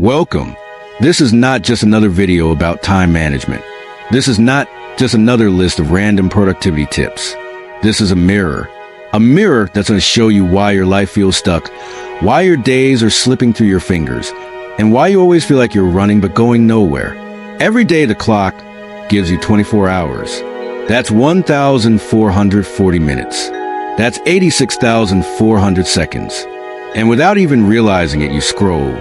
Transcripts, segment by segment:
Welcome. This is not just another video about time management. This is not just another list of random productivity tips. This is a mirror. A mirror that's going to show you why your life feels stuck, why your days are slipping through your fingers, and why you always feel like you're running but going nowhere. Every day the clock gives you 24 hours. That's 1,440 minutes. That's 86,400 seconds. And without even realizing it, you scroll.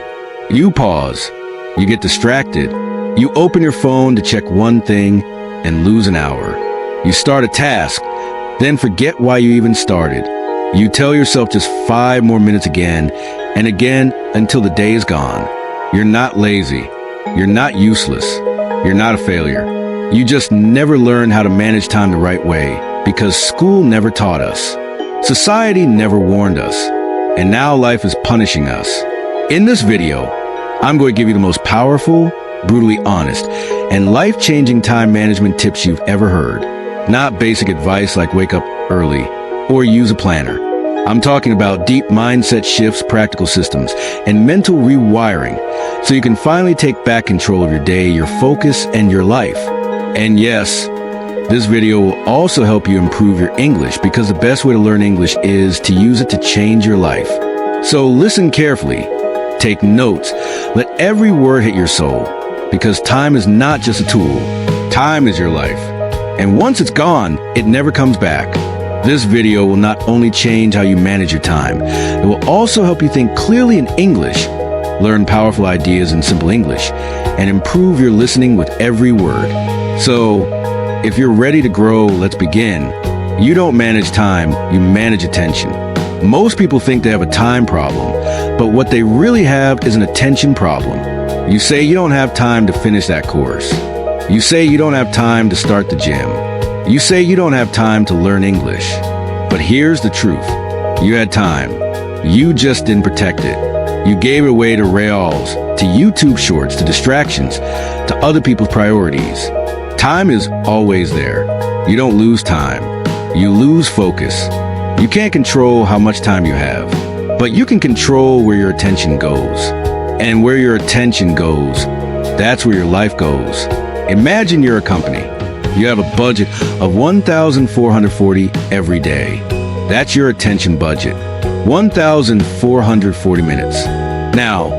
You pause. You get distracted. You open your phone to check one thing and lose an hour. You start a task, then forget why you even started. You tell yourself just 5 more minutes again and again until the day is gone. You're not lazy. You're not useless. You're not a failure. You just never learned how to manage time the right way because school never taught us. Society never warned us. And now life is punishing us. In this video, I'm going to give you the most powerful, brutally honest, and life-changing time management tips you've ever heard. Not basic advice like wake up early or use a planner. I'm talking about deep mindset shifts, practical systems, and mental rewiring so you can finally take back control of your day, your focus, and your life. And yes, this video will also help you improve your English because the best way to learn English is to use it to change your life. So listen carefully. Take notes. Let every word hit your soul, because time is not just a tool. Time is your life. And once it's gone, it never comes back. This video will not only change how you manage your time, it will also help you think clearly in English, learn powerful ideas in simple English, and improve your listening with every word. So, if you're ready to grow, let's begin. You don't manage time, you manage attention. Most people think they have a time problem, but what they really have is an attention problem. You say you don't have time to finish that course. You say you don't have time to start the gym. You say you don't have time to learn English. But here's the truth. You had time. You just didn't protect it. You gave it away to Reels, to YouTube shorts, to distractions, to other people's priorities. Time is always there. You don't lose time. You lose focus. You can't control how much time you have, but you can control where your attention goes. And where your attention goes, that's where your life goes. Imagine you're a company. You have a budget of 1,440 every day. That's your attention budget. 1,440 minutes. Now,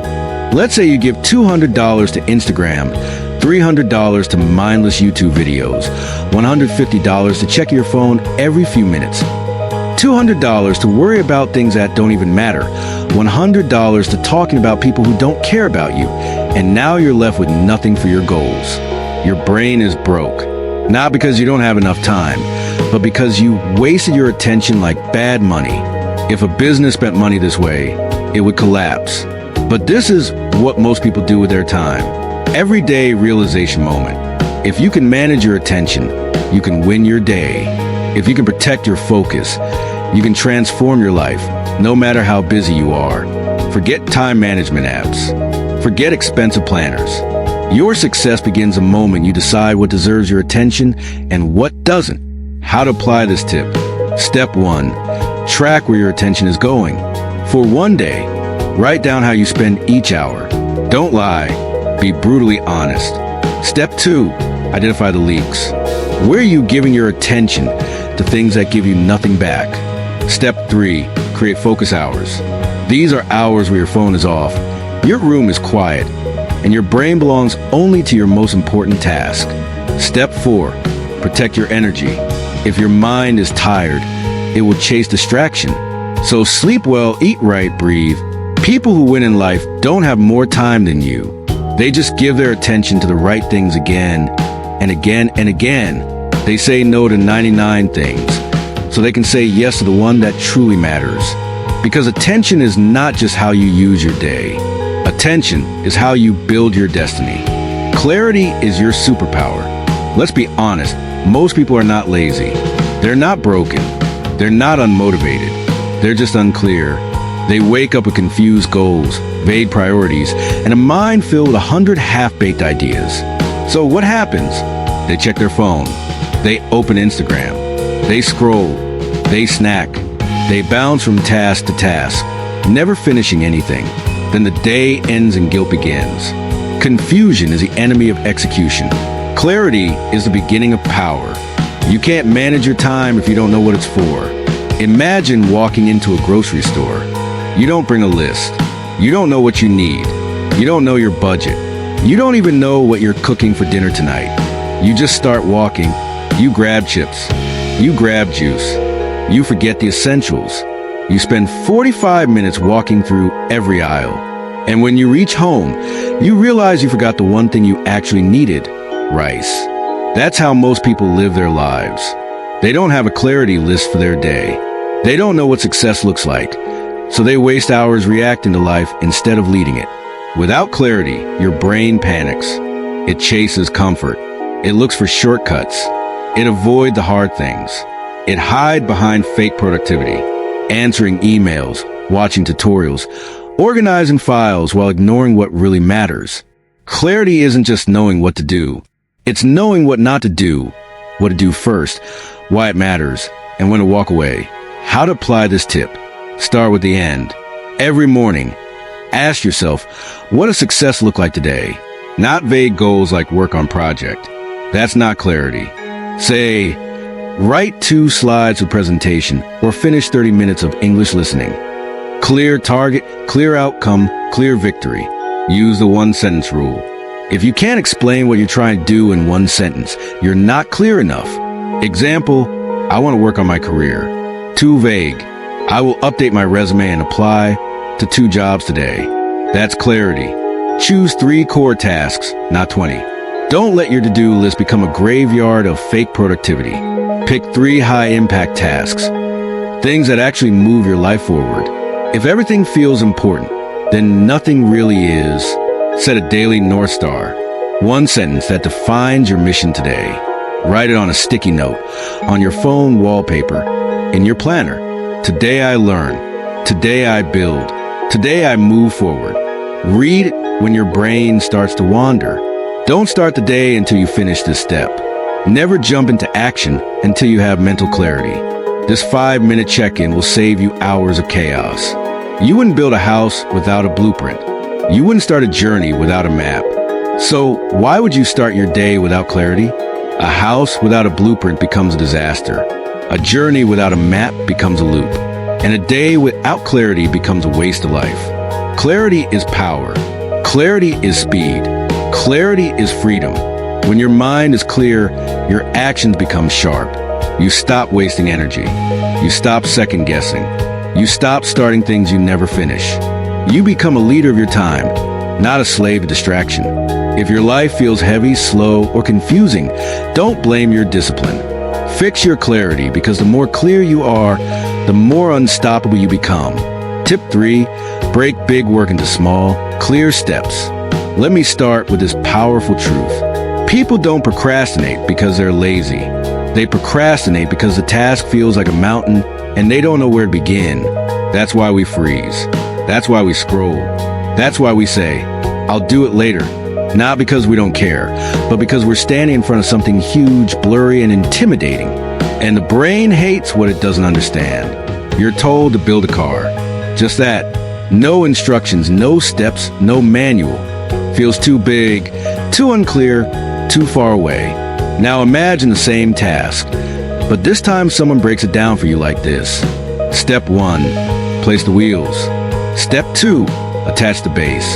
let's say you give $200 to Instagram, $300 to mindless YouTube videos, $150 to check your phone every few minutes, $200 to worry about things that don't even matter, $100 to talking about people who don't care about you, and now you're left with nothing for your goals. Your brain is broke. Not because you don't have enough time, but because you wasted your attention like bad money. If a business spent money this way, it would collapse. But this is what most people do with their time. Everyday realization moment. If you can manage your attention, you can win your day. If you can protect your focus, you can transform your life, no matter how busy you are. Forget time management apps. Forget expensive planners. Your success begins the moment you decide what deserves your attention and what doesn't. How to apply this tip. Step 1. Track where your attention is going. For one day, write down how you spend each hour. Don't lie. Be brutally honest. Step 2. Identify the leaks. Where are you giving your attention to things that give you nothing back? Step 3. Create focus hours. These are hours where your phone is off, your room is quiet, and your brain belongs only to your most important task. Step 4. Protect your energy. If your mind is tired, it will chase distraction. So sleep well, eat right, breathe. People who win in life don't have more time than you. They just give their attention to the right things again and again and again. They say no to 99 things, so they can say yes to the one that truly matters. Because attention is not just how you use your day. Attention is how you build your destiny. Clarity is your superpower. Let's be honest, most people are not lazy. They're not broken. They're not unmotivated. They're just unclear. They wake up with confused goals, vague priorities, and a mind filled with 100 half-baked ideas. So what happens? They check their phone. They open Instagram. They scroll. They snack. They bounce from task to task, never finishing anything. then the day ends and guilt begins. Confusion is the enemy of execution. Clarity is the beginning of power. You can't manage your time if you don't know what it's for. Imagine walking into a grocery store. You don't bring a list. You don't know what you need. You don't know your budget. You don't even know what you're cooking for dinner tonight. You just start walking. You grab chips. You grab juice. You forget the essentials. You spend 45 minutes walking through every aisle. And when you reach home, you realize you forgot the one thing you actually needed: rice. That's how most people live their lives. They don't have a clarity list for their day. They don't know what success looks like, so they waste hours reacting to life instead of leading it. Without clarity, your brain panics. It chases comfort. It looks for shortcuts. It avoids the hard things. It hides behind fake productivity, answering emails, watching tutorials, organizing files while ignoring what really matters. Clarity isn't just knowing what to do. It's knowing what not to do, what to do first, why it matters, and when to walk away. How to apply this tip. Start with the end. Every morning, ask yourself, what does success look like today? Not vague goals like work on project. That's not clarity. Say, write 2 slides of presentation or finish 30 minutes of English listening. Clear target, clear outcome, clear victory. Use the 1-sentence rule. If you can't explain what you're trying to do in 1 sentence, you're not clear enough. Example, I want to work on my career. Too vague. I will update my resume and apply to 2 jobs today. That's clarity. Choose 3 core tasks, not 20. Don't let your to-do list become a graveyard of fake productivity. Pick 3 high-impact tasks, things that actually move your life forward. If everything feels important, then nothing really is. Set a daily North Star. 1 sentence that defines your mission today. Write it on a sticky note, on your phone wallpaper, in your planner. Today I learn. Today I build. Today I move forward. Read it when your brain starts to wander. Don't start the day until you finish this step. Never jump into action until you have mental clarity. This 5-minute check-in will save you hours of chaos. You wouldn't build a house without a blueprint. You wouldn't start a journey without a map. So why would you start your day without clarity? A house without a blueprint becomes a disaster. A journey without a map becomes a loop. And a day without clarity becomes a waste of life. Clarity is power. Clarity is speed. Clarity is freedom. When your mind is clear, your actions become sharp. You stop wasting energy. You stop second-guessing. You stop starting things you never finish. You become a leader of your time, not a slave to distraction. If your life feels heavy, slow, or confusing, don't blame your discipline. Fix your clarity, because the more clear you are, the more unstoppable you become. Tip 3, break big work into small, clear steps. Let me start with this powerful truth. People don't procrastinate because they're lazy. They procrastinate because the task feels like a mountain and they don't know where to begin. That's why we freeze. That's why we scroll. That's why we say, I'll do it later. Not because we don't care, but because we're standing in front of something huge, blurry, and intimidating. And the brain hates what it doesn't understand. You're told to build a car. Just that. No instructions, no steps, no manual. Feels too big, too unclear, too far away. Now imagine the same task, but this time someone breaks it down for you like this. Step 1, place the wheels. Step 2, attach the base.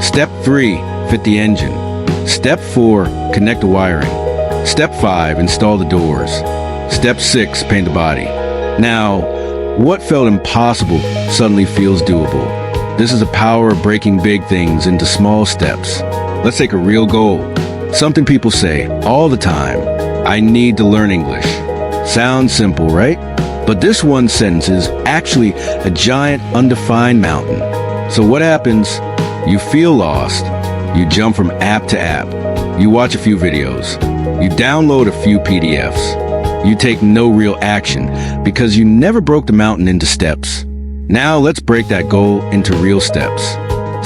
Step 3, fit the engine. Step 4, connect the wiring. Step 5, install the doors. Step 6, paint the body. Now, what felt impossible suddenly feels doable. This is the power of breaking big things into small steps. Let's take a real goal. Something people say all the time. I need to learn English. Sounds simple, right? But this 1 sentence is actually a giant, undefined mountain. So what happens? You feel lost. You jump from app to app. You watch a few videos. You download a few PDFs. You take no real action because you never broke the mountain into steps. Now let's break that goal into real steps.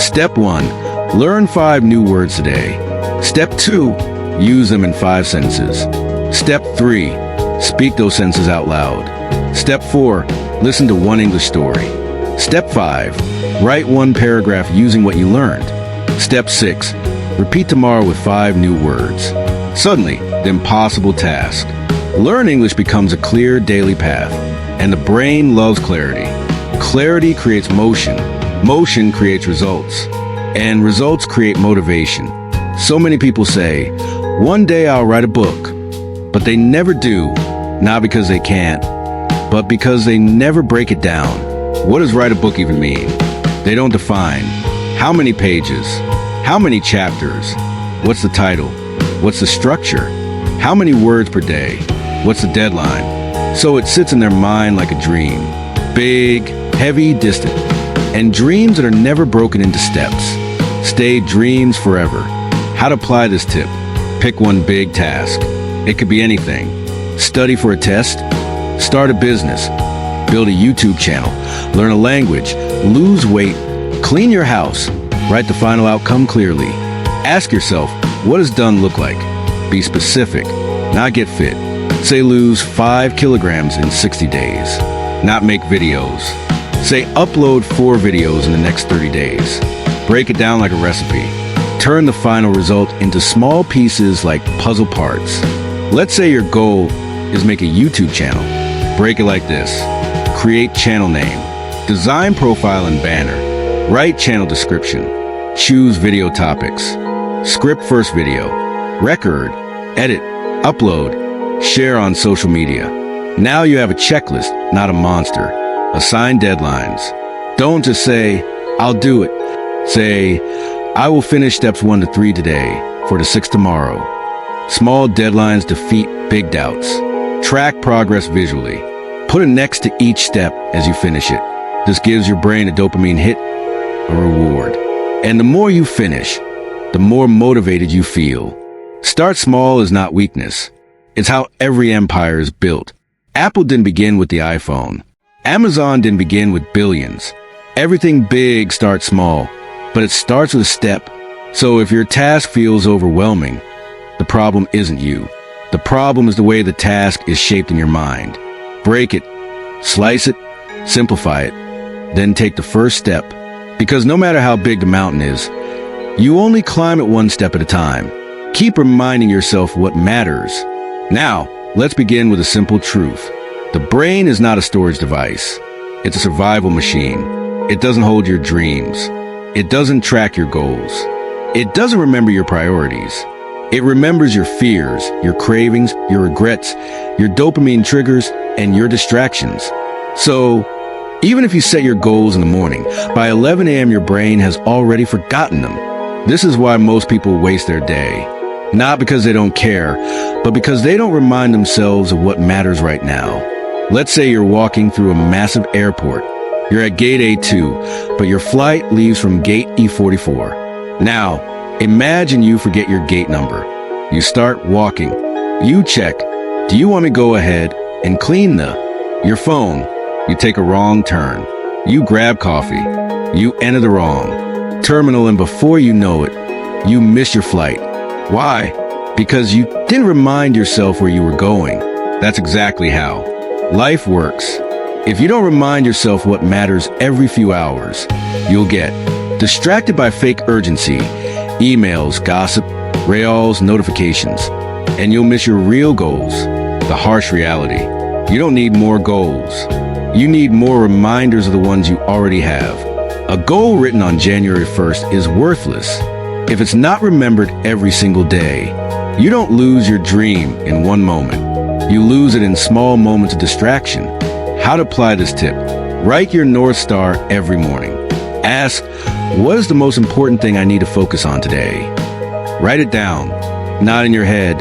Step 1, learn 5 new words today. Step 2, use them in 5 sentences. Step 3, speak those sentences out loud. Step 4, listen to 1 English story. Step 5. Write one paragraph using what you learned. Step 6. Repeat tomorrow with 5 new words. Suddenly, the impossible task. Learn English becomes a clear daily path, and the brain loves clarity. Clarity creates motion. Motion creates results, and results create motivation. So many people say, one day I'll write a book, but they never do, not because they can't, but because they never break it down. What does write a book even mean? They don't define. How many pages? How many chapters? What's the title? What's the structure? How many words per day? What's the deadline? So it sits in their mind like a dream. Big, heavy, distant. And dreams that are never broken into steps. Stay dreams forever. How to apply this tip? Pick one big task. It could be anything. Study for a test. Start a business. Build a YouTube channel. Learn a language. Lose weight. Clean your house. Write the final outcome clearly. Ask yourself, what does done look like? Be specific, not get fit. Say lose 5 kilograms in 60 days. Not make videos. Say upload 4 videos in the next 30 days. Break it down like a recipe. Turn the final result into small pieces like puzzle parts. Let's say your goal is make a YouTube channel. Break it like this. Create channel name. Design profile and banner. Write channel description. Choose video topics. Script first video. Record. Edit. Upload. Share on social media. Now you have a checklist, not a monster. Assign deadlines. Don't just say, I'll do it. Say, I will finish steps 1 to 3 today, 4 to 6 tomorrow. Small deadlines defeat big doubts. Track progress visually. Put a next to each step as you finish it. This gives your brain a dopamine hit, a reward. And the more you finish, the more motivated you feel. Start small is not weakness. It's how every empire is built. Apple didn't begin with the iPhone. Amazon didn't begin with billions. Everything big starts small, but it starts with a step. So if your task feels overwhelming, the problem isn't you. The problem is the way the task is shaped in your mind. Break it, slice it, simplify it, then take the first step. Because no matter how big the mountain is, you only climb it one step at a time. Keep reminding yourself what matters. Now, let's begin with a simple truth. The brain is not a storage device. It's a survival machine. It doesn't hold your dreams. It doesn't track your goals. It doesn't remember your priorities. It remembers your fears, your cravings, your regrets, your dopamine triggers, and your distractions. So, even if you set your goals in the morning, by 11 a.m. your brain has already forgotten them. This is why most people waste their day. Not because they don't care, but because they don't remind themselves of what matters right now. Let's say you're walking through a massive airport. You're at gate A2, but your flight leaves from gate E44. Now, imagine you forget your gate number. You start walking. You check, do you want to go ahead and clean your phone? You take a wrong turn. You grab coffee. You enter the wrong terminal, and before you know it, you miss your flight. Why? Because you didn't remind yourself where you were going. That's exactly how life works. If you don't remind yourself what matters every few hours, you'll get distracted by fake urgency, emails, gossip, reels, notifications, and you'll miss your real goals, the harsh reality. You don't need more goals. You need more reminders of the ones you already have. A goal written on January 1st is worthless if it's not remembered every single day. You don't lose your dream in one moment. You lose it in small moments of distraction. How to apply this tip? Write your North Star every morning. Ask, what is the most important thing I need to focus on today? Write it down. Not in your head,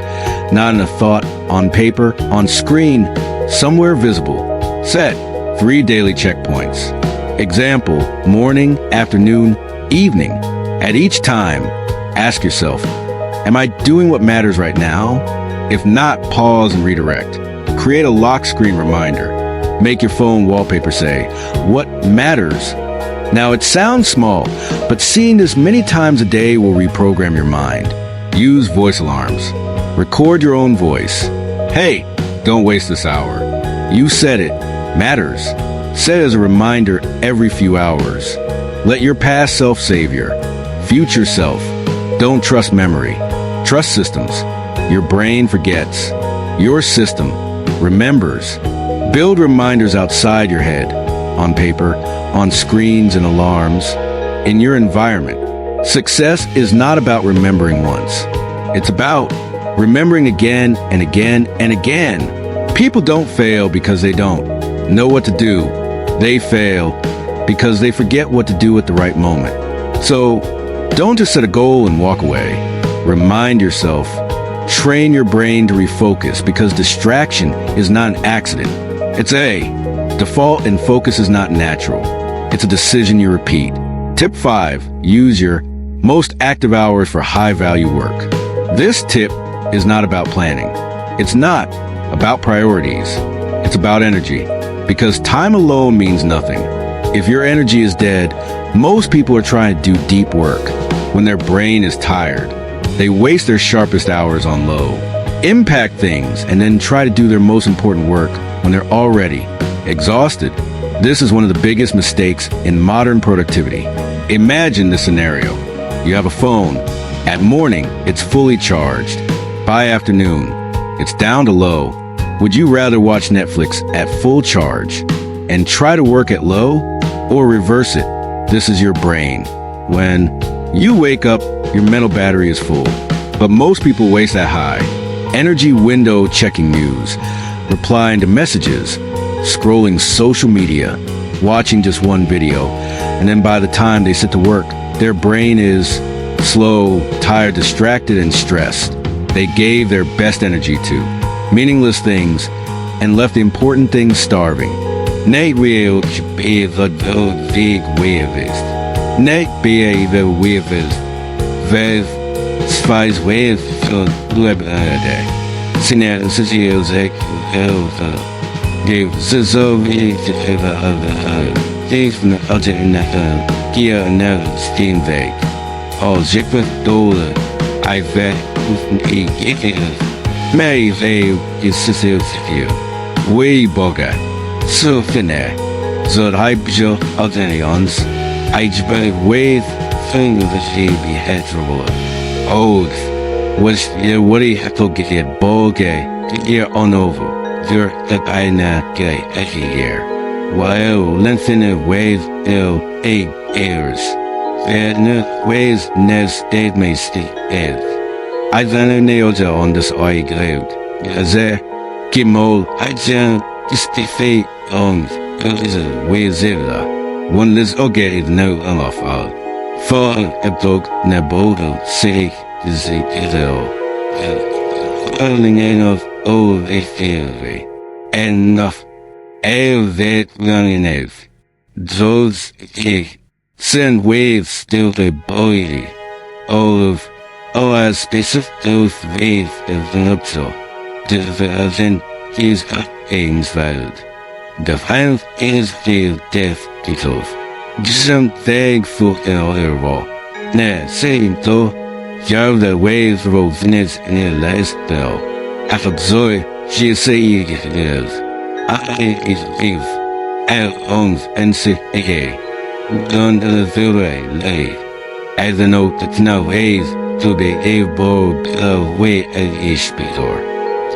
not in a thought, on paper, on screen, somewhere visible. Set 3 daily checkpoints. Example, morning, afternoon, evening. At each time, ask yourself, am I doing what matters right now? If not, pause and redirect. Create a lock screen reminder. Make your phone wallpaper say, what matters? Now it sounds small, but seeing this many times a day will reprogram your mind. Use voice alarms. Record your own voice. Hey, don't waste this hour. You said it. Matters. Set as a reminder every few hours. Let your past self save your future self. Don't trust memory. Trust systems. Your brain forgets. Your system remembers. Build reminders outside your head, on paper, on screens and alarms, in your environment. Success is not about remembering once. It's about remembering again and again and again. People don't fail because they don't know what to do. They fail because they forget what to do at the right moment. So don't just set a goal and walk away. Remind yourself. Train your brain to refocus because distraction is not an accident. It's a default, and focus is not natural. It's a decision you repeat. Tip 5. Use your most active hours for high-value work. This tip is not about planning. It's not about priorities. It's about energy. Because time alone means nothing. If your energy is dead, most people are trying to do deep work when their brain is tired. They waste their sharpest hours on low impact things and then try to do their most important work when they're already exhausted. This is one of the biggest mistakes in modern productivity. Imagine this scenario. You have a phone. At morning, it's fully charged. By afternoon, it's down to low. Would you rather watch Netflix at full charge and try to work at low, or reverse it? This is your brain. When you wake up, your mental battery is full. But most people waste that high energy window checking news, replying to messages, scrolling social media, watching just one video, and then by the time they sit to work, their brain is slow, tired, distracted, and stressed. They gave their best energy to meaningless things and left the important things starving. Net wil be the big wavist. Net be the wavist. Vev spies wave for Lebede. Sinet Siciles gave Zizovi to the Dave Algenaka Gia now Steam Veg. All Jipper Dollar I vet with a giggles. Mary Vale is Sicil City. Way Boga. So finne. Zod Hybjo Aldenions. I wave thing of the she be heterable. Oath was your woody heckle get your ball gay, year on over. Your that I na gay every year. While lengthening wave ill 8 airs. There no ways nes dead may stay ed. I then nailed on this eye graved. As a Gimol, I jan just the fate on is a way zilla. One is okay, no off out. For a dog, Nabodo, say, is a diddle. Earning enough, oh, they feel me. Enough, that running out. Those, send waves still the body. All of, as specific those waves of the nuptial. The then he's got aims valid. The final is the death details. Some thankful in other wall. Nah, same though. Jar the waves rose in its in the last bell. After Zoe, she say it is. I is leave. Al owns and say again. Done to the village lay. As a note that now ways to be able to way at each before.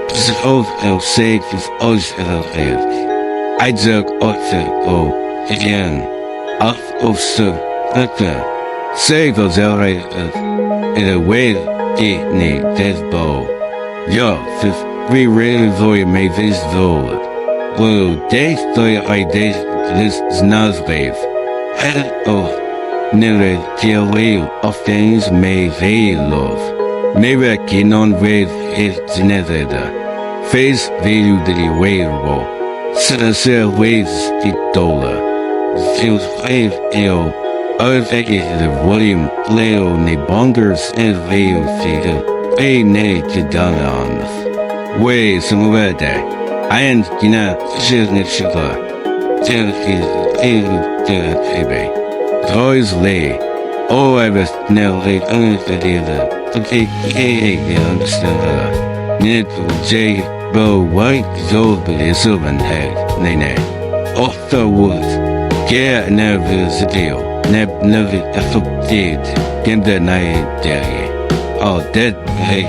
This oath I'll say is always at I dug also again. Off of so like that. Say those outright in a way it need death bow. Yo, if we really though may this though. Well, they though I did this is not wave. And never deal wave of things may they love. Maybe I can on wave is never the face value the wave. Sincere waves the dollar. Feels wave ill. Overtaking the volume, Leo ne bongers and wave figure. Way ne to down. Way some weather. And Gina, she's not sugar. Till his baby. Toys lay. Oh, I was now late under the okay, they understand her. Nid J. Bo White Zob is Sylvan Head, Nene. ofta woods. Get nervous deal. Never affected. Get the night day. Oh, that hey.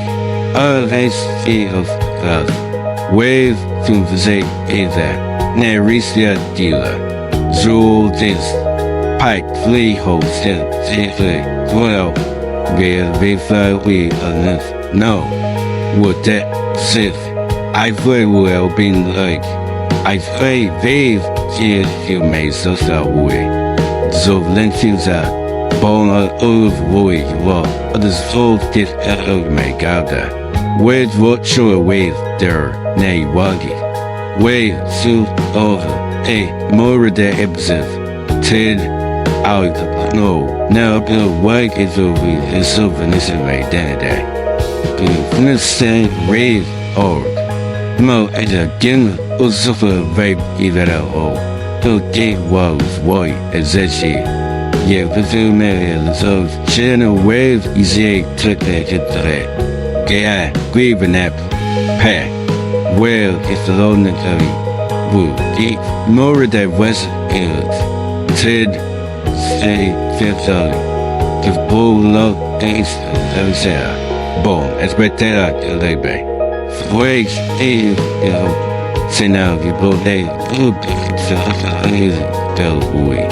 Always feel love. Wave to the say either. Nerisia dealer. Rule this. Pike flea hole still. Well, we fly we enough. No. Would that sif? I very well been like. I very wave till you made so way. So then feels that bone of void well. Others full did make out there. Wait what show wave there, nay waggy. Wave suit over, more the episode. Tid out no, now the wag is over the souvenir right there. The say wave or no as a game also vibe either or. The day was white as that she. Yeah, the two millions of channel wave is a trick today. Gay, grieve and app, pack. Well, it's the lonely woo, deep, more that was it. Tid, say, fifth the bull love things, boom, expected to lay back. Waves, you know, say now, you both day, the way.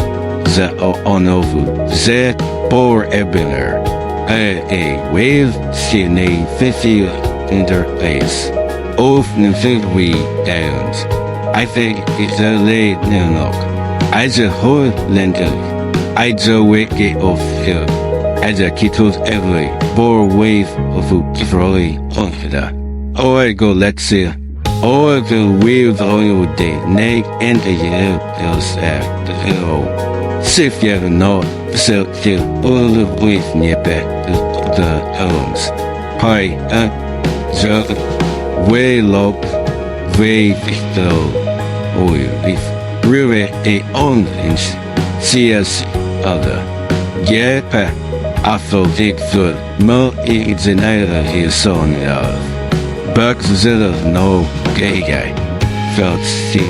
The on over, the bore ebiner. A wave, see a 50 interface. Off the we downs. I think it's a late knock. I the whole lender. I the wake of here. As a kitos every bore wave of Kifroli on that. Oh, I go, let's see. Oh, the wave all day, nay, and the year else after the hero. Sif you know, so till all the way near back to the homes. Pi, jug, way low, way low. Oh, if really a orange, see us other. Yeah, I thought it good. More it's an either his son of. Bugs zero no gay guy. Felt see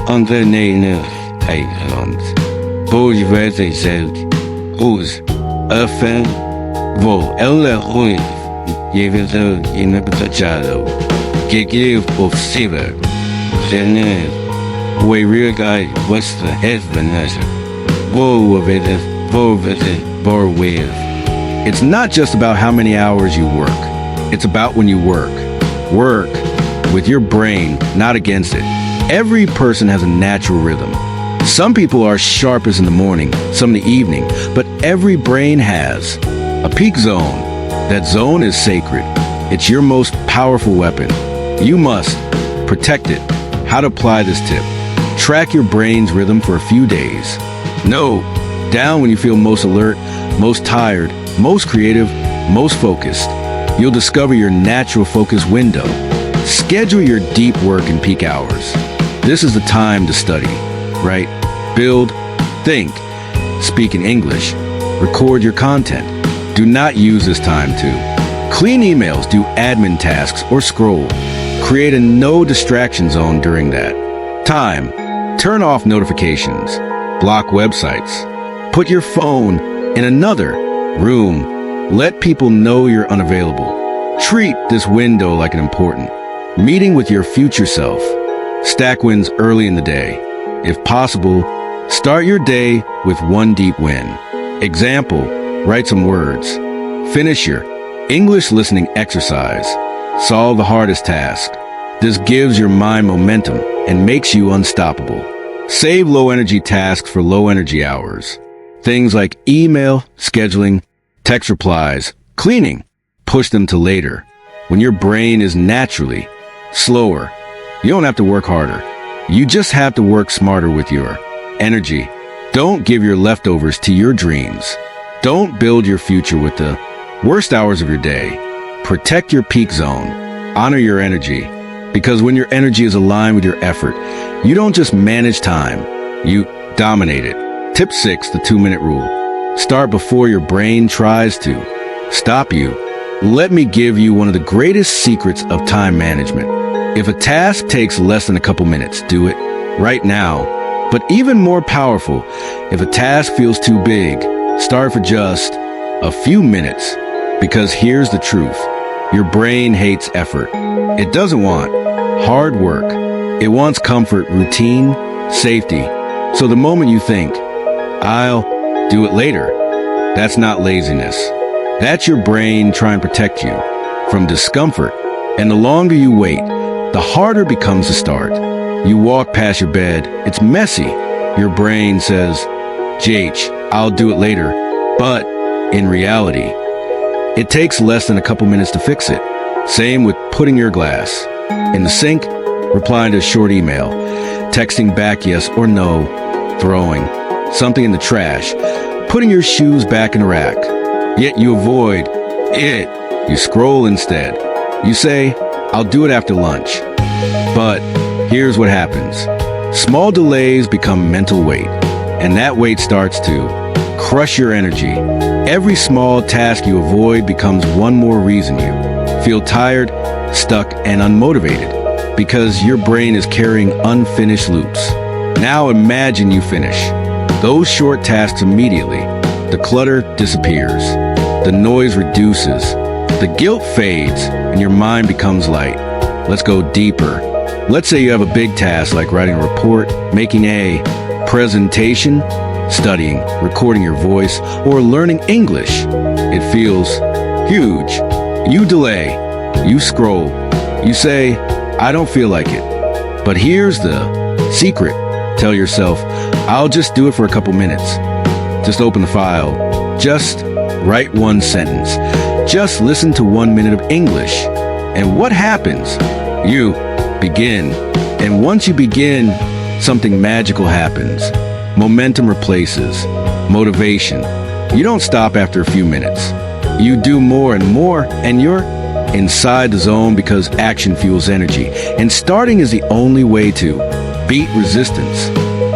on the name. Eiland. Boy werd hij zelf. Oes. Afen. Wo. Elle hooi. Je wil zo in het betachado. Gegeven of silver. Then, we real guy was the husband. Wo with it. Wo with it. Bor with. It's not just about how many hours you work. It's about when you work. Work with your brain, not against it. Every person has a natural rhythm. Some people are sharpest in the morning, some in the evening, but every brain has a peak zone. That zone is sacred. It's your most powerful weapon. You must protect it. How to apply this tip. Track your brain's rhythm for a few days. No, down when you feel most alert, most tired, most creative, most focused. You'll discover your natural focus window. Schedule your deep work in peak hours. This is the time to study. Write, build, think, speak in English, record your content. Do not use this time to clean emails, do admin tasks, or scroll. Create a no distraction zone during that time. Turn off notifications, block websites, put your phone in another room. Let people know you're unavailable. Treat this window like an important meeting with your future self. Stack wins early in the day. If possible, start your day with one deep win. Example, write some words. Finish your English listening exercise. Solve the hardest task. This gives your mind momentum and makes you unstoppable. Save low energy tasks for low energy hours. Things like email, scheduling, text replies, cleaning. Push them to later. When your brain is naturally slower, you don't have to work harder. You just have to work smarter with your energy. Don't give your leftovers to your dreams. Don't build your future with the worst hours of your day. Protect your peak zone. Honor your energy. Because when your energy is aligned with your effort, you don't just manage time, you dominate it. Tip 6, the 2-minute rule. Start before your brain tries to stop you. Let me give you one of the greatest secrets of time management. If a task takes less than a couple minutes, do it. right now. But even more powerful, if a task feels too big, start for just a few minutes. Because here's the truth. Your brain hates effort. It doesn't want hard work. It wants comfort, routine, safety. So the moment you think, I'll do it later, that's not laziness. That's your brain trying to protect you from discomfort. And the longer you wait, the harder it becomes to start. You walk past your bed. It's messy. Your brain says, JH, I'll do it later. But in reality, it takes less than a couple minutes to fix it. Same with putting your glass in the sink, replying to a short email, texting back yes or no, throwing something in the trash, putting your shoes back in the rack. Yet you avoid it. You scroll instead. You say, I'll do it after lunch. But here's what happens. Small delays become mental weight, and that weight starts to crush your energy. Every small task you avoid becomes one more reason you feel tired, stuck, and unmotivated, because your brain is carrying unfinished loops. Now imagine you finish those short tasks immediately. The clutter disappears, the noise reduces, the guilt fades, and your mind becomes light. Let's go deeper. Let's say you have a big task like writing a report, making a presentation, studying, recording your voice, or learning English. It feels huge. You delay, you scroll, you say, I don't feel like it. But here's the secret. Tell yourself, I'll just do it for a couple minutes. Just open the file. Just write one sentence. Just listen to 1 minute of English. And what happens? You begin. And once you begin, something magical happens. Momentum replaces motivation. You don't stop after a few minutes. You do more and more, and you're inside the zone because action fuels energy. And starting is the only way to beat resistance.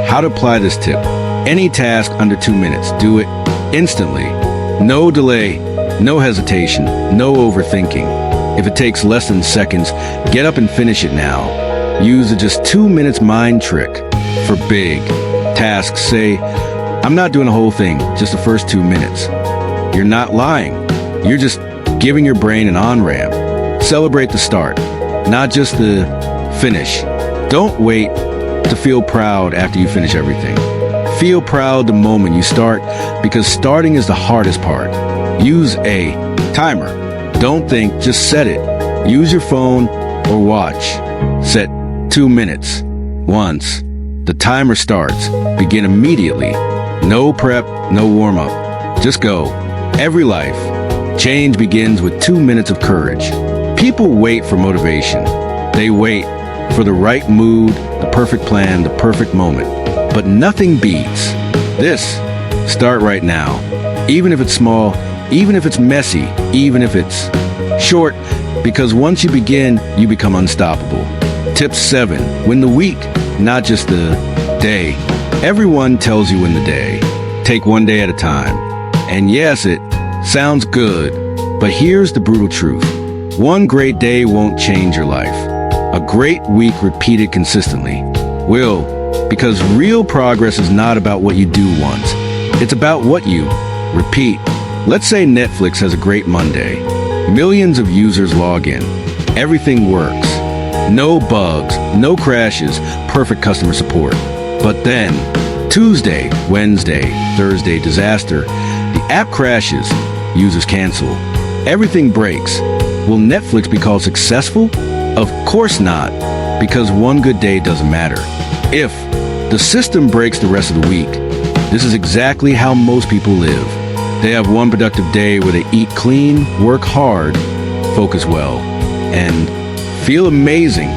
How to apply this tip? Any task under 2 minutes, do it instantly. No delay, no hesitation, no overthinking. If it takes less than seconds, get up and finish it now. Use the just 2 minutes mind trick for big tasks. Say, I'm not doing the whole thing, just the first 2 minutes. You're not lying. You're just giving your brain an on-ramp. Celebrate the start, not just the finish. Don't wait to feel proud after you finish everything. Feel proud the moment you start, because starting is the hardest part. Use a timer. Don't think, just set it. Use your phone or watch. Set 2 minutes. Once the timer starts, begin immediately. No prep, no warm-up. Just go. Every life change begins with 2 minutes of courage. People wait for motivation. They wait for the right mood, the perfect plan, the perfect moment. But nothing beats this. Start right now. Even if it's small, even if it's messy, even if it's short, because once you begin, you become unstoppable. Tip 7. Win the week, not just the day. Everyone tells you win the day. Take one day at a time. And yes, it sounds good, but here's the brutal truth. One great day won't change your life. A great week repeated consistently will, because real progress is not about what you do once. It's about what you repeat. Let's say Netflix has a great Monday. Millions of users log in. Everything works. No bugs, no crashes, perfect customer support. But then, Tuesday, Wednesday, Thursday, disaster. The app crashes. Users cancel. Everything breaks. Will Netflix be called successful? Of course not, because one good day doesn't matter. If the system breaks the rest of the week, this is exactly how most people live. They have one productive day where they eat clean, work hard, focus well, and feel amazing.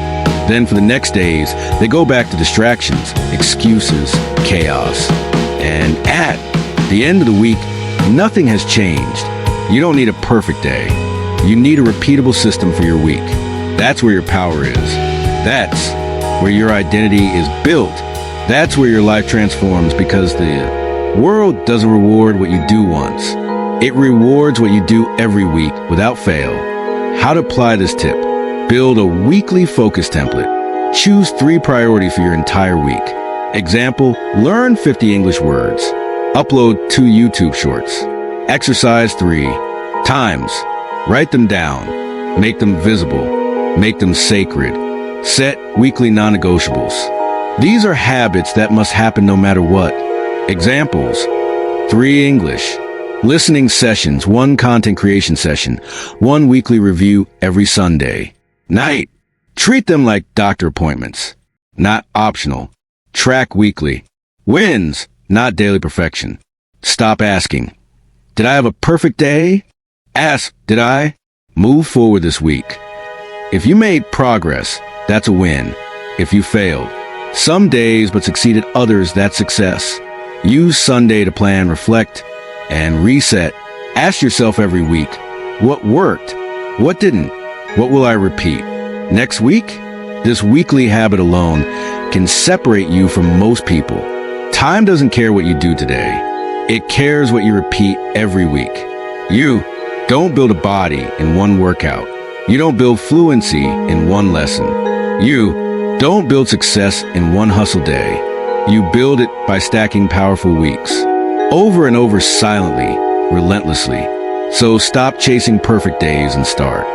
Then for the next days, they go back to distractions, excuses, chaos. And at the end of the week, nothing has changed. You don't need a perfect day. You need a repeatable system for your week. That's where your power is. That's where your identity is built. That's where your life transforms, because the world doesn't reward what you do once. It rewards what you do every week without fail. How to apply this tip? Build a weekly focus template. Choose 3 priorities for your entire week. Example, learn 50 English words. Upload 2 YouTube shorts. Exercise 3. Times. Write them down. Make them visible. Make them sacred. Set weekly non-negotiables. These are habits that must happen no matter what. Examples, 3 English. Listening sessions, 1 content creation session, 1 weekly review every Sunday. Night. Treat them like doctor appointments, not optional. Track weekly. Wins, not daily perfection. Stop asking, did I have a perfect day? Ask, did I? Move forward this week. If you made progress, that's a win. If you failed, some days but succeeded others, that's success. Use Sunday to plan, reflect, and reset. Ask yourself every week, what worked? What didn't? What will I repeat? Next week, this weekly habit alone can separate you from most people. Time doesn't care what you do today. It cares what you repeat every week. You don't build a body in one workout. You don't build fluency in one lesson. You don't build success in one hustle day. You build it by stacking powerful weeks, over and over, silently, relentlessly. So stop chasing perfect days and start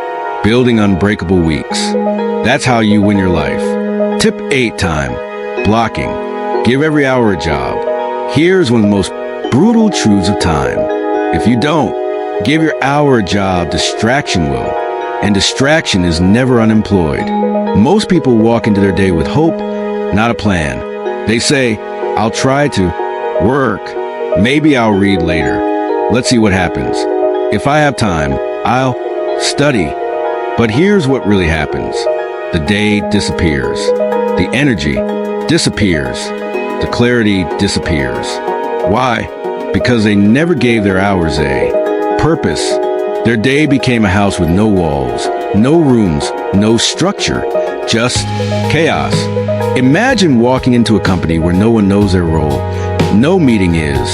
building unbreakable weeks. That's how you win your life. Tip 8, time. Blocking. Give every hour a job. Here's one of the most brutal truths of time. If you don't give your hour a job, distraction will. And distraction is never unemployed. Most people walk into their day with hope, not a plan. They say, I'll try to work. Maybe I'll read later. Let's see what happens. If I have time, I'll study. But here's what really happens. The day disappears. The energy disappears. The clarity disappears. Why? Because they never gave their hours a purpose. Their day became a house with no walls, no rooms, no structure, just chaos. Imagine walking into a company where no one knows their role. No meeting is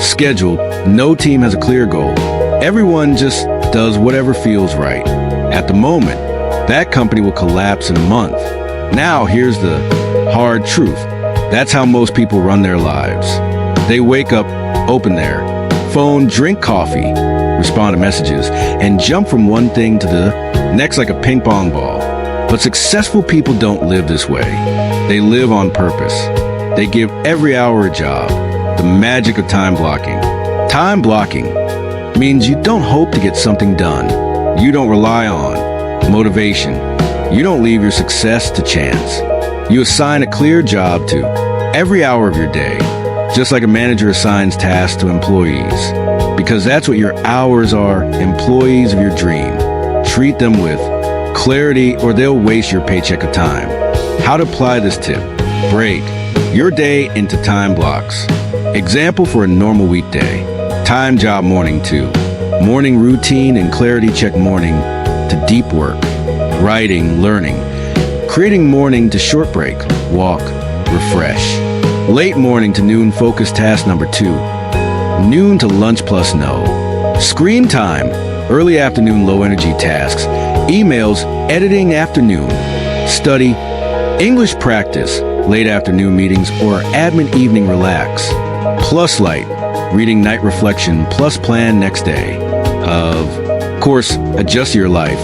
scheduled. No team has a clear goal. Everyone just does whatever feels right. At the moment, that company will collapse in a month. Now, here's the hard truth. That's how most people run their lives. They wake up, open their phone, drink coffee, respond to messages, and jump from one thing to the next like a ping pong ball. But successful people don't live this way. They live on purpose. They give every hour a job. The magic of time blocking. Time blocking means you don't hope to get something done. You don't rely on motivation. You don't leave your success to chance. You assign a clear job to every hour of your day, just like a manager assigns tasks to employees. Because that's what your hours are, employees of your dream. Treat them with clarity or they'll waste your paycheck of time. How to apply this tip. Break your day into time blocks. Example for a normal weekday. Time job morning 2. Morning routine and clarity check morning to deep work. Writing, learning. Creating morning to short break. Walk, refresh. Late morning to noon focus task number 2. Noon to lunch plus no. Screen time. Early afternoon low energy tasks. Emails, editing afternoon. Study, English practice, late afternoon meetings, or admin evening relax. Plus light, reading night reflection, plus plan next day. Of course, adjust your life.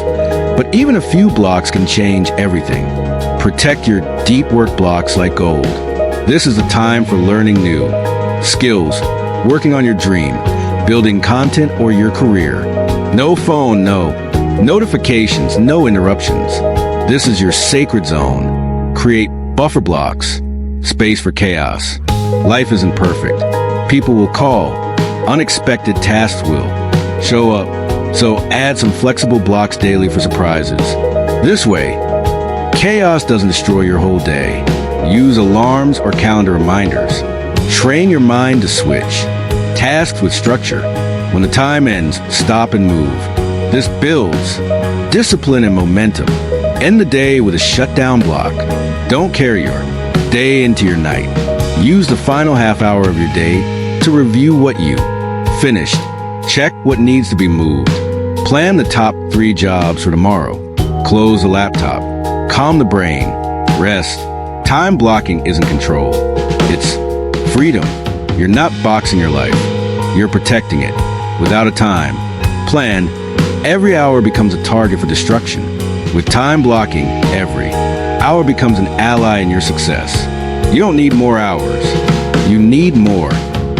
But even a few blocks can change everything. Protect your deep work blocks like gold. This is the time for learning new skills, working on your dream, building content or your career. No phone, no notifications, no interruptions. This is your sacred zone. Create buffer blocks, space for chaos. Life isn't perfect. People will call. Unexpected tasks will show up. So add some flexible blocks daily for surprises. This way, chaos doesn't destroy your whole day. Use alarms or calendar reminders. Train your mind to switch. Tasks with structure. When the time ends, stop and move. This builds discipline and momentum. End the day with a shutdown block. Don't carry your day into your night. Use the final half hour of your day to review what you finished. Check what needs to be moved. Plan the top 3 jobs for tomorrow. Close the laptop. Calm the brain. rest. Time blocking isn't control. It's freedom. You're not boxing your life. You're protecting it. Without a time plan, every hour becomes a target for destruction. With time blocking, every hour becomes an ally in your success. You don't need more hours. You need more.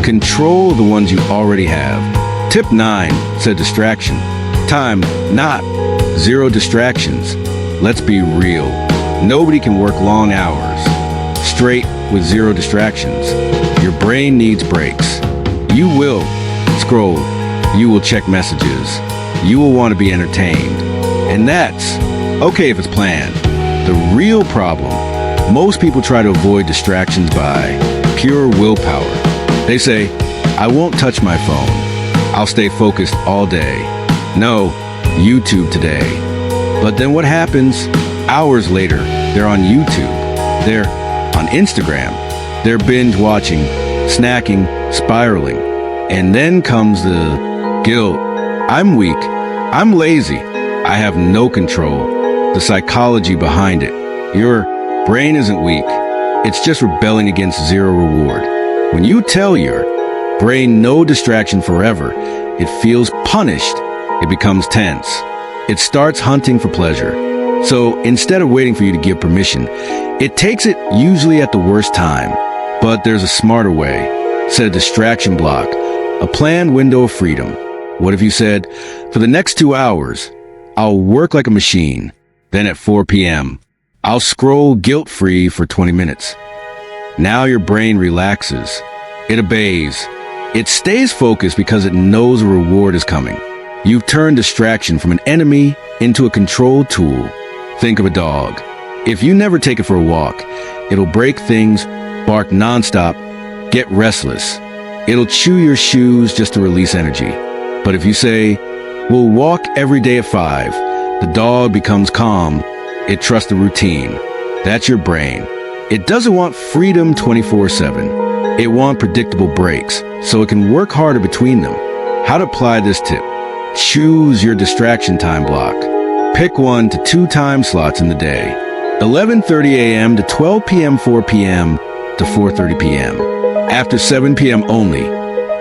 Control the ones you already have. Tip 9 said distraction. Time, not zero distractions. Let's be real. Nobody can work long hours straight with zero distractions. Your brain needs breaks. You will scroll. You will check messages. You will want to be entertained. And that's okay if it's planned. The real problem, most people try to avoid distractions by pure willpower. They say, I won't touch my phone. I'll stay focused all day. No, YouTube today. But then what happens? Hours later, they're on YouTube. They're on Instagram. They're binge watching, snacking, spiraling. And then comes the guilt. I'm weak. I'm lazy. I have no control. The psychology behind it. Your brain isn't weak. It's just rebelling against zero reward. When you tell your brain no distraction forever, it feels punished. It becomes tense. It starts hunting for pleasure. So instead of waiting for you to give permission, it takes it usually at the worst time. But there's a smarter way. Set a distraction block, a planned window of freedom. What if you said, for the next 2 hours, I'll work like a machine. Then at 4 p.m., I'll scroll guilt-free for 20 minutes. Now your brain relaxes. It obeys. It stays focused because it knows a reward is coming. You've turned distraction from an enemy into a controlled tool. Think of a dog. If you never take it for a walk, it'll break things, bark nonstop, get restless. It'll chew your shoes just to release energy. But if you say, we'll walk every day at 5, the dog becomes calm. It trusts the routine. That's your brain. It doesn't want freedom 24/7. It wants predictable breaks, so it can work harder between them. How to apply this tip? Choose your distraction time block. Pick 1 to 2 time slots in the day. 11:30 a.m. to 12 p.m., 4 p.m. to 4:30 p.m. After 7 p.m. only.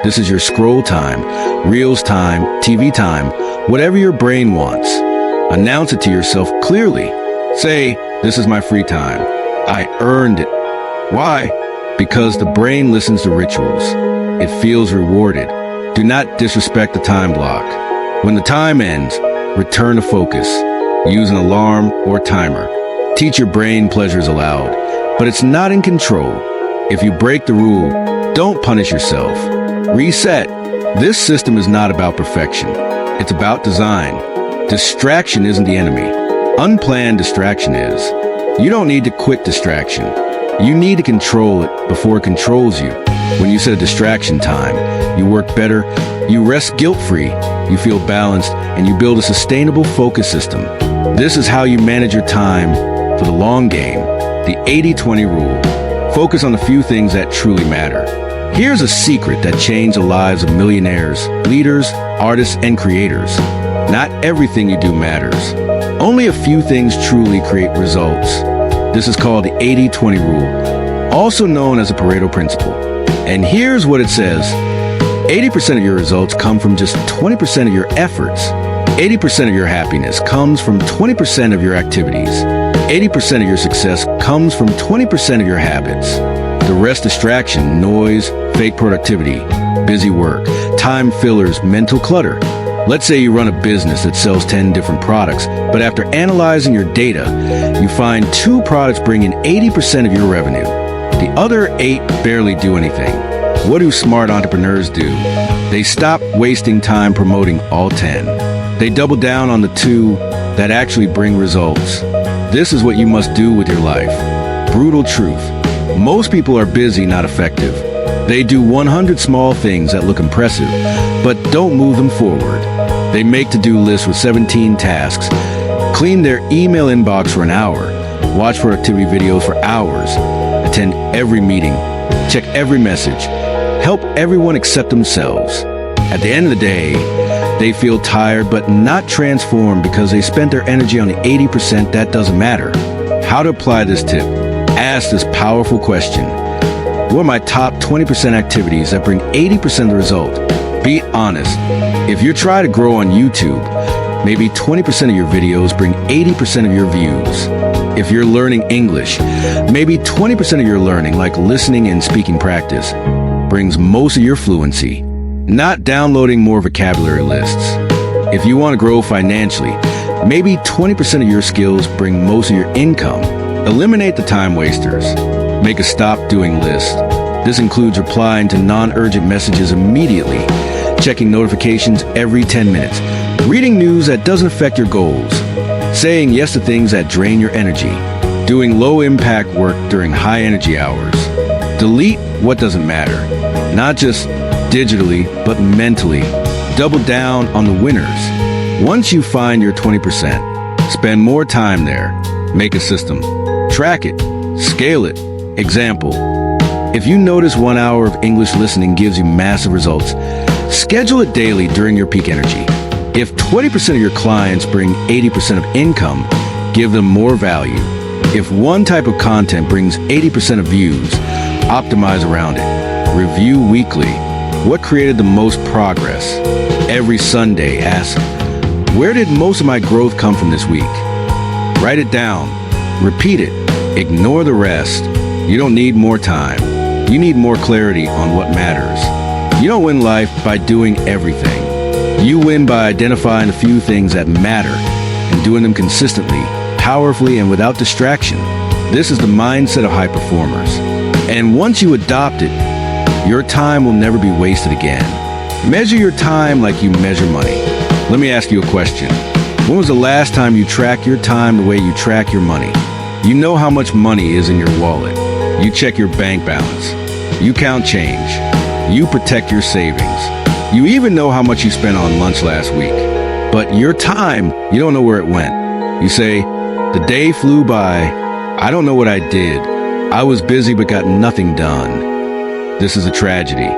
This is your scroll time, Reels time, TV time, whatever your brain wants. Announce it to yourself clearly. Say, this is my free time. I earned it. Why? Because the brain listens to rituals. It feels rewarded. Do not disrespect the time block. When the time ends, return to focus. Use an alarm or timer. Teach your brain pleasure is allowed, but it's not in control. If you break the rule, don't punish yourself. Reset. This system is not about perfection. It's about design. Distraction isn't the enemy. Unplanned distraction is. You don't need to quit distraction. You need to control it before it controls you. When you set a distraction time, you work better, you rest guilt-free, you feel balanced, and you build a sustainable focus system. This is how you manage your time for the long game. The 80-20 rule. Focus on the few things that truly matter. Here's a secret that changed the lives of millionaires, leaders, artists, and creators. Not everything you do matters. Only a few things truly create results. This is called the 80-20 rule, also known as the Pareto principle. And here's what it says. 80% of your results come from just 20% of your efforts. 80% of your happiness comes from 20% of your activities. 80% of your success comes from 20% of your habits. The rest distraction, noise, fake productivity, busy work, time fillers, mental clutter. Let's say you run a business that sells 10 different products, but after analyzing your data, you find 2 products bring in 80% of your revenue. The other 8 barely do anything. What do smart entrepreneurs do? They stop wasting time promoting all 10. They double down on the 2 that actually bring results. This is what you must do with your life. Brutal truth. Most people are busy, not effective. They do 100 small things that look impressive, but don't move them forward. They make to-do lists with 17 tasks, clean their email inbox for an hour, watch productivity videos for hours, attend every meeting, check every message, help everyone except themselves. At the end of the day, they feel tired but not transformed because they spent their energy on the 80% that doesn't matter. How to apply this tip. Ask this powerful question. What are my top 20% activities that bring 80% of the result? Be honest. If you try to grow on YouTube, maybe 20% of your videos bring 80% of your views. If you're learning English, maybe 20% of your learning, like listening and speaking practice, brings most of your fluency, not downloading more vocabulary lists. If you want to grow financially, maybe 20% of your skills bring most of your income. Eliminate the time wasters. Make a stop doing list. This includes replying to non-urgent messages immediately, checking notifications every 10 minutes, reading news that doesn't affect your goals, saying yes to things that drain your energy, doing low-impact work during high-energy hours. Delete what doesn't matter, not just digitally, but mentally. Double down on the winners. Once you find your 20%, spend more time there. Make a system. Track it. Scale it. Example. If you notice 1 hour of English listening gives you massive results, schedule it daily during your peak energy. If 20% of your clients bring 80% of income, give them more value. If one type of content brings 80% of views, optimize around it. Review weekly. What created the most progress? Every Sunday, ask, where did most of my growth come from this week? Write it down. Repeat it. Ignore the rest. You don't need more time. You need more clarity on what matters. You don't win life by doing everything. You win by identifying a few things that matter and doing them consistently, powerfully, and without distraction. This is the mindset of high performers. And once you adopt it, your time will never be wasted again. Measure your time like you measure money. Let me ask you a question. When was the last time you tracked your time the way you track your money? You know how much money is in your wallet. You check your bank balance. You count change. You protect your savings. You even know how much you spent on lunch last week. But your time, you don't know where it went. You say, the day flew by. I don't know what I did. I was busy but got nothing done. This is a tragedy.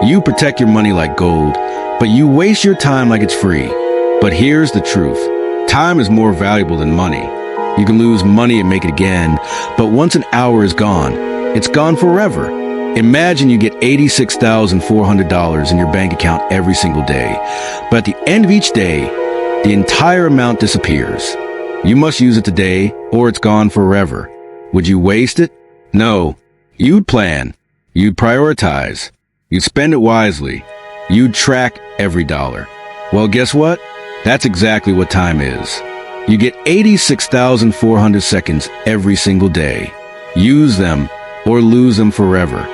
You protect your money like gold, but you waste your time like it's free. But here's the truth. Time is more valuable than money. You can lose money and make it again, but once an hour is gone, it's gone forever. Imagine you get $86,400 in your bank account every single day, but at the end of each day, the entire amount disappears. You must use it today or it's gone forever. Would you waste it? No. You'd plan. You'd prioritize. You'd spend it wisely. You'd track every dollar. Well, guess what? That's exactly what time is. You get 86,400 seconds every single day. Use them or lose them forever.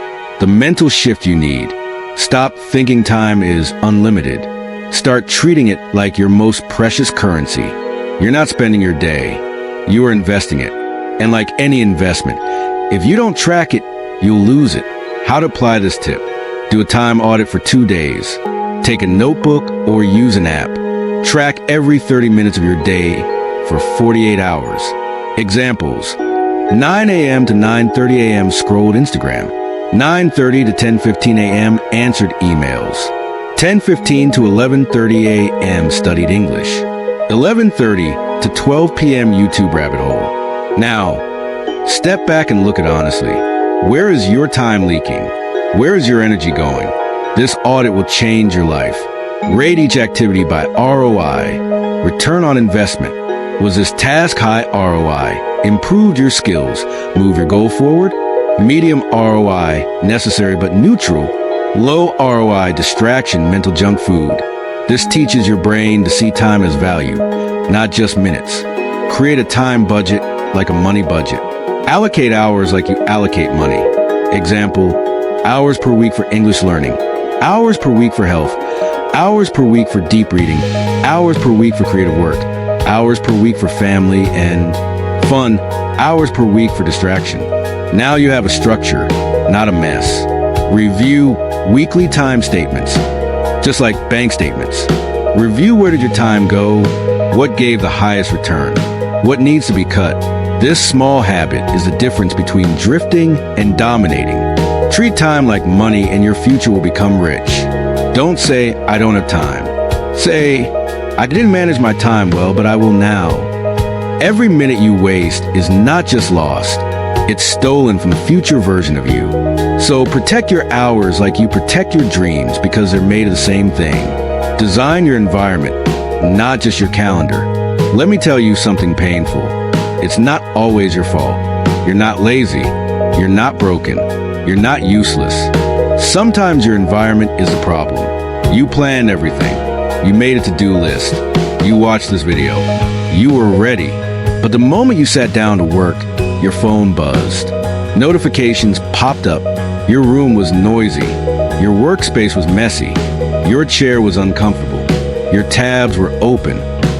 The mental shift you need. Stop thinking time is unlimited. Start treating it like your most precious currency. You're not spending your day. You are investing it. And like any investment, if you don't track it, you'll lose it. How to apply this tip. Do a time audit for 2 days. Take a notebook or use an app. Track every 30 minutes of your day for 48 hours. Examples. 9 a.m. to 9:30 a.m. scrolled Instagram. 9:30 to 10:15 a.m. answered emails. 10:15 to 11:30 a.m. studied English. 11:30 to 12 p.m. YouTube rabbit hole. Now, step back and look at honestly. Where is your time leaking? Where is your energy going? This audit will change your life. Rate each activity by ROI, return on investment. Was this task high ROI? Improved your skills, move your goal forward? Medium ROI, necessary but neutral. Low ROI, distraction, mental junk food. This teaches your brain to see time as value, not just minutes. Create a time budget like a money budget. Allocate hours like you allocate money. Example, hours per week for English learning, hours per week for health, hours per week for deep reading, hours per week for creative work, hours per week for family and fun, hours per week for distraction. Now you have a structure, not a mess. Review weekly time statements, just like bank statements. Review where did your time go, what gave the highest return, what needs to be cut. This small habit is the difference between drifting and dominating. Treat time like money and your future will become rich. Don't say, I don't have time. Say, I didn't manage my time well, but I will now. Every minute you waste is not just lost, it's stolen from the future version of you. So protect your hours like you protect your dreams because they're made of the same thing. Design your environment, not just your calendar. Let me tell you something painful. It's not always your fault. You're not lazy. You're not broken. You're not useless. Sometimes your environment is the problem. You planned everything. You made a to-do list. You watched this video. You were ready. But the moment you sat down to work, your phone buzzed. Notifications popped up. Your room was noisy. Your workspace was messy. Your chair was uncomfortable. Your tabs were open.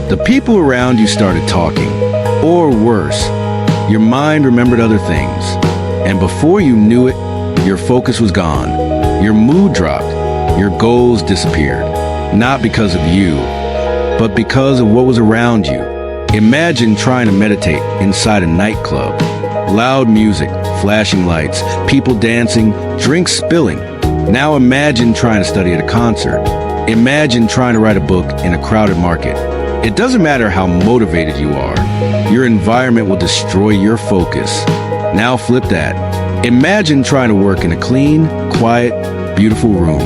The people around you started talking. Or worse, your mind remembered other things. And before you knew it, your focus was gone. Your mood dropped. Your goals disappeared. Not because of you, but because of what was around you. Imagine trying to meditate inside a nightclub. Loud music, flashing lights, people dancing, drinks spilling. Now imagine trying to study at a concert. Imagine trying to write a book in a crowded market. It doesn't matter how motivated you are. Your environment will destroy your focus. Now flip that. Imagine trying to work in a clean, quiet, beautiful room.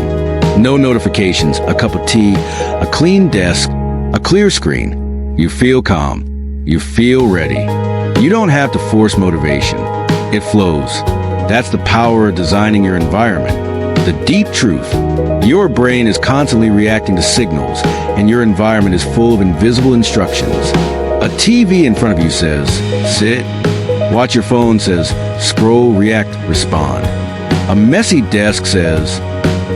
No notifications, a cup of tea, a clean desk, a clear screen. You feel calm. You feel ready. You don't have to force motivation. It flows. That's the power of designing your environment. The deep truth. Your brain is constantly reacting to signals, and your environment is full of invisible instructions. A TV in front of you says, sit. Watch your phone says, scroll, react, respond. A messy desk says,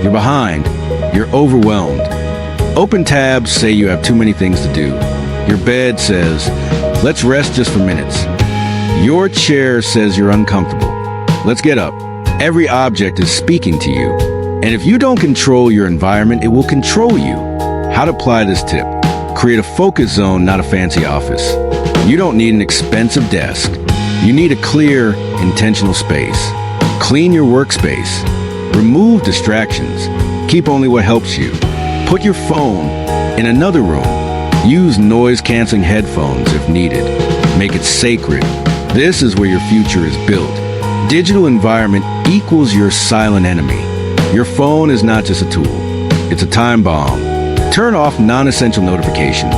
you're behind. You're overwhelmed. Open tabs say you have too many things to do. Your bed says, let's rest just for minutes. Your chair says you're uncomfortable. Let's get up. Every object is speaking to you. And if you don't control your environment, it will control you. How to apply this tip? Create a focus zone, not a fancy office. You don't need an expensive desk. You need a clear, intentional space. Clean your workspace. Remove distractions. Keep only what helps you. Put your phone in another room. Use noise-canceling headphones if needed. Make it sacred. This is where your future is built. Digital environment equals your silent enemy. Your phone is not just a tool. It's a time bomb. Turn off non-essential notifications.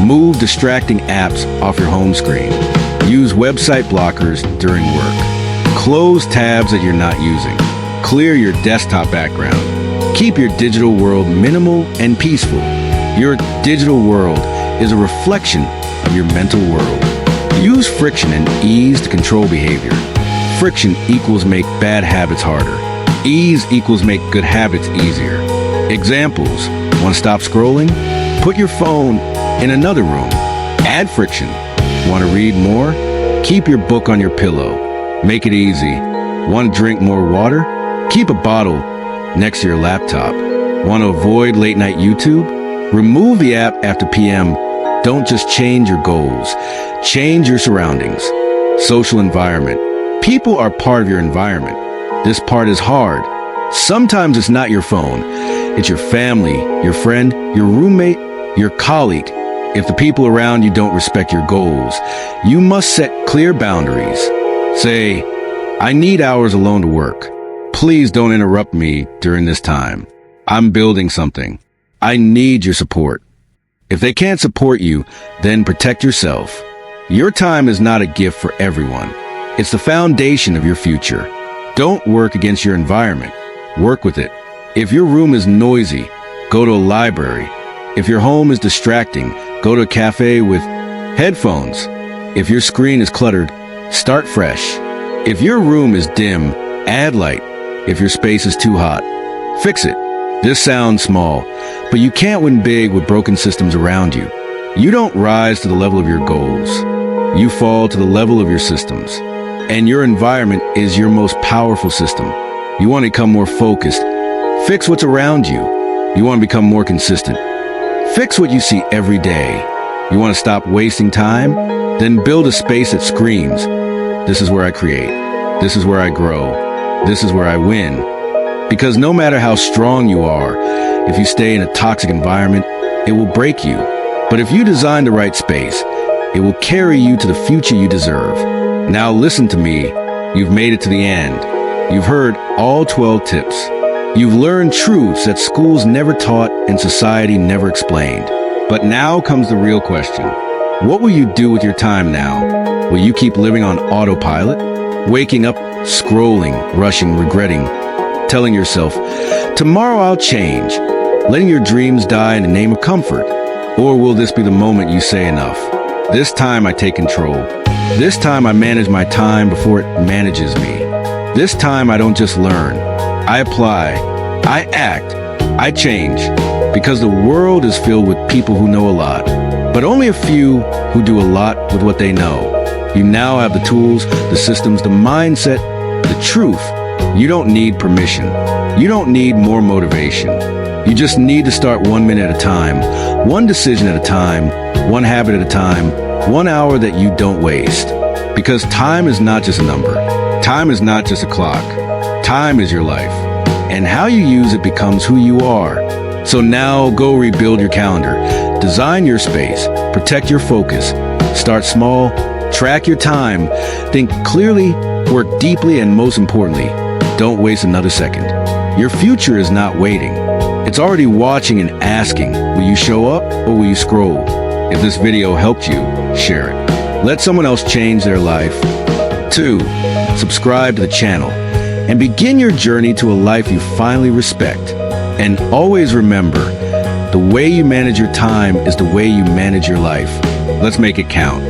Move distracting apps off your home screen. Use website blockers during work. Close tabs that you're not using. Clear your desktop background. Keep your digital world minimal and peaceful. Your digital world is a reflection of your mental world. Use friction and ease to control behavior. Friction equals make bad habits harder. Ease equals make good habits easier. Examples. Want to stop scrolling? Put your phone in another room. Add friction. Want to read more? Keep your book on your pillow. Make it easy. Want to drink more water? Keep a bottle next to your laptop. Want to avoid late night YouTube? Remove the app after PM. Don't just change your goals. Change your surroundings. Social environment. People are part of your environment. This part is hard. Sometimes it's not your phone. It's your family, your friend, your roommate, your colleague. If the people around you don't respect your goals, you must set clear boundaries. Say, I need hours alone to work. Please don't interrupt me during this time. I'm building something. I need your support. If they can't support you, then protect yourself. Your time is not a gift for everyone. It's the foundation of your future. Don't work against your environment. Work with it. If your room is noisy, go to a library. If your home is distracting, go to a cafe with headphones. If your screen is cluttered, start fresh. If your room is dim, add light. If your space is too hot, fix it. This sounds small, but you can't win big with broken systems around you. You don't rise to the level of your goals. You fall to the level of your systems. And your environment is your most powerful system. You want to become more focused. Fix what's around you. You want to become more consistent. Fix what you see every day. You want to stop wasting time? Then build a space that screams, this is where I create. This is where I grow. This is where I win. Because no matter how strong you are, if you stay in a toxic environment, it will break you. But if you design the right space, It will carry you to the future you deserve. Now listen to me. You've made it to the end. You've heard all 12 tips. You've learned truths that schools never taught and society never explained. But now comes the real question. What will you do with your time now? Will you keep living on autopilot? Waking up, scrolling, rushing, regretting, telling yourself, tomorrow I'll change, letting your dreams die in the name of comfort? Or will this be the moment you say enough? This time I take control. This time I manage my time before it manages me. This time I don't just learn. I apply. I act. I change. Because the world is filled with people who know a lot, but only a few who do a lot with what they know. You now have the tools, the systems, the mindset, the truth. You don't need permission. You don't need more motivation. You just need to start 1 minute at a time, one decision at a time, one habit at a time, 1 hour that you don't waste. Because time is not just a number. Time is not just a clock. Time is your life. And how you use it becomes who you are. So now go rebuild your calendar. Design your space. Protect your focus. Start small. Track your time. Think clearly. Work deeply. And most importantly, don't waste another second. Your future is not waiting. It's already watching and asking, will you show up or will you scroll? If this video helped you, share it. Let someone else change their life. 2. Subscribe to the channel and begin your journey to a life you finally respect. And always remember, the way you manage your time is the way you manage your life. Let's make it count.